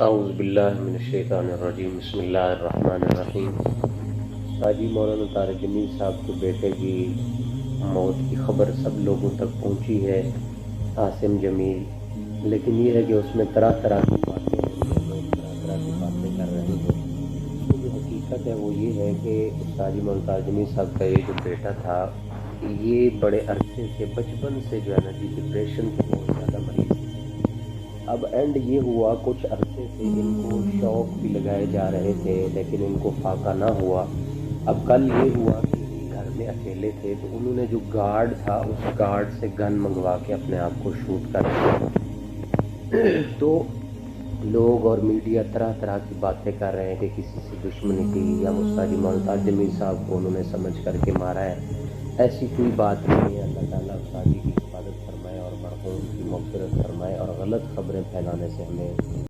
اعوذ باللہ من الشیطان الرجیم، بسم اللہ الرحمن الرحیم۔ حاجی مولانا طارق جمیل صاحب کے بیٹے کی موت کی خبر سب لوگوں تک پہنچی ہے، عاصم جمیل، لیکن یہ ہے کہ اس میں طرح طرح کی باتیں ہیں، لوگ طرح طرح کی باتیں کر رہے ہیں۔ اس کی جو حقیقت ہے وہ یہ ہے کہ حاجی مولانا طارق جمیل صاحب کا یہ جو بیٹا تھا، یہ بڑے عرصے سے بچپن سے جو ہے نا ڈپریشن کے بہت زیادہ مریض تھے۔ اب اینڈ یہ ہوا، کچھ عرصے سے ان کو شوق بھی لگائے جا رہے تھے لیکن ان کو فاقہ نہ ہوا۔ اب کل یہ ہوا کہ یہ گھر میں اکیلے تھے تو انہوں نے جو گارڈ تھا اس گارڈ سے گن منگوا کے اپنے آپ کو شوٹ کر دیا۔ تو لوگ اور میڈیا طرح طرح کی باتیں کر رہے ہیں کہ کسی سے دشمنی کی یا حاجی مولانا طارق جمیل صاحب کو انہوں نے سمجھ کر کے مارا ہے۔ ایسی کوئی بات نہیں ہے۔ اللہ تعالیٰ حاجی کی حفاظت فرمائے اور مرحوم کی مغفرت فرمائے اور غلط خبریں پھیلانے سے ہمیں